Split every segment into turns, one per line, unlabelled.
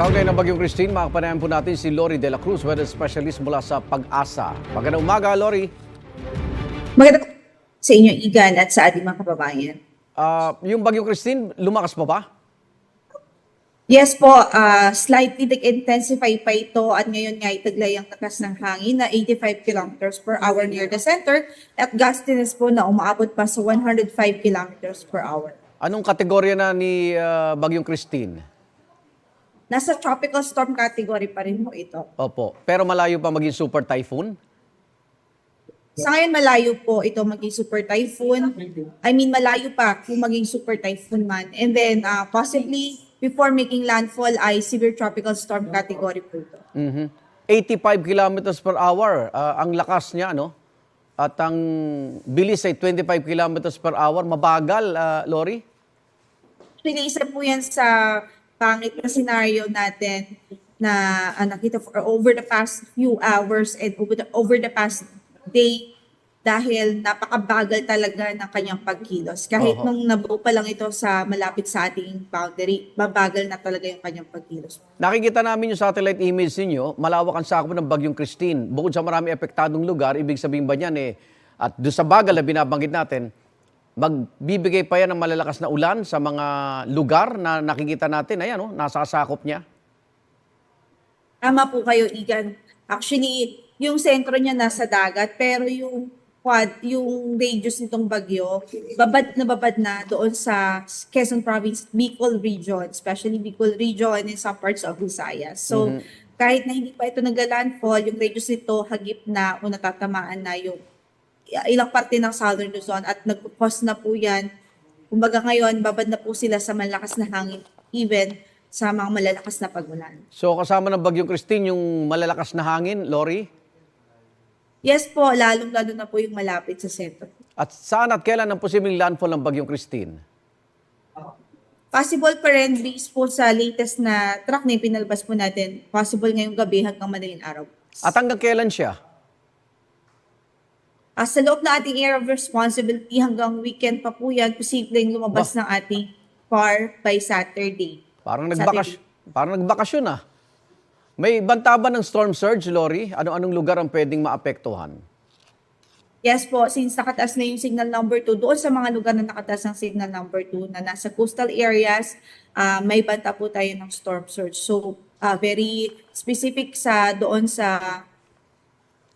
Kaugnay ng Bagyong Christine, makapanayan po natin si Lori De La Cruz, weather specialist mula sa Pag-asa. Magandang umaga, Lori.
Maganda sa inyo, Igan, at sa ating mga kababayan.
Yung Bagyong Christine, lumakas pa ba?
Yes po, slightly nag-intensify pa ito at ngayon nga itaglay ang lakas ng hangin na 85 kilometers per hour near the center at gustiness po na umaabot pa sa 105 kilometers per hour.
Anong kategorya na ni Bagyong Christine?
Nasa tropical storm category pa rin po ito.
Opo. Pero malayo pa maging super typhoon?
Sa ngayon, malayo po ito maging super typhoon. I mean, malayo pa kung maging super typhoon man. And then, possibly, before making landfall ay severe tropical storm category po ito.
85 kilometers per hour ang lakas niya, no? At ang bilis ay 25 kilometers per hour. Mabagal, Lori?
Actually, isa po yan sa pangit na scenario natin na nakita for over the past few hours and over the past day dahil napakabagal talaga ng kanyang pagkilos. Kahit nung nabuo pa lang ito sa malapit sa ating boundary, mabagal na talaga yung kanyang pagkilos.
Nakikita namin yung satellite image ninyo, malawak ang sakop ng Bagyong Christine. Bukod sa marami apektadong lugar, ibig sabihin ba niyan at doon sa bagal na binabanggit natin, magbibigay pa yan ng malalakas na ulan sa mga lugar na nakikita natin. Ayan, nasasakop niya.
Tama po kayo, Igan. Actually, yung sentro niya nasa dagat, pero yung radius nitong bagyo, babad na doon sa Quezon Province, Bicol region, especially Bicol region and some parts of Visayas. So, kahit na hindi pa ito nag-landfall, yung radius nito hagip na o natatamaan na yung ilang parte ng Southern Luzon at nag-cause na po yan. Kumbaga ngayon, babad na po sila sa malakas na hangin, even sa mga malalakas na pagulan.
So kasama ng Bagyong Christine yung malalakas na hangin, Lori?
Yes po, lalong-lalo na po yung malapit sa sentro.
At saan at kailan ang posibleng landfall ng Bagyong Christine?
Possible pa rin based po sa latest na track na pinalabas po natin, possible ngayong gabi hanggang madaling araw.
At hanggang kailan siya?
Sa loob na ating area of responsibility hanggang weekend pa po yan, posibleng lumabas ng ating PAR by Saturday.
Parang nagbakasyon ah. May banta ba ng storm surge, Lori? Anong lugar ang pwedeng maapektuhan?
Yes po, since nakataas na yung signal number 2, doon sa mga lugar na nakataas ng signal number 2 na nasa coastal areas, may banta po tayo ng storm surge. So, very specific doon sa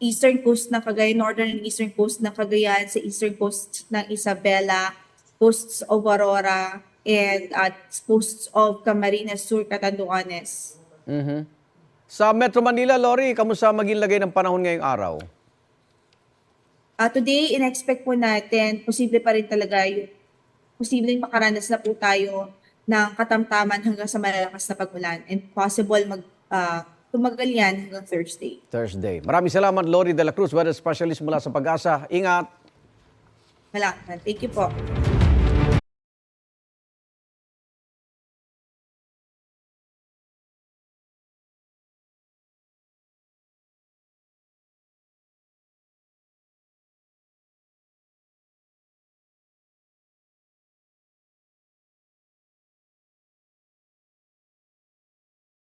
eastern coast ng Cagayan, northern and eastern coast ng Cagayan, sa eastern coast ng Isabela, coasts of Aurora, and coasts of Camarines Sur, Catanduanes.
Sa Metro Manila, Lori, kamusta maging lagay ng panahon ngayong araw?
Today, in-expect po natin, posible pa rin talaga yung posibleng makaranas na po tayo ng katamtaman hanggang sa malalakas na pagulan and possible tumagal yan hanggang Thursday.
Maraming salamat, Lori De La Cruz, weather specialist mula sa Pag-asa. Ingat!
Thank you po.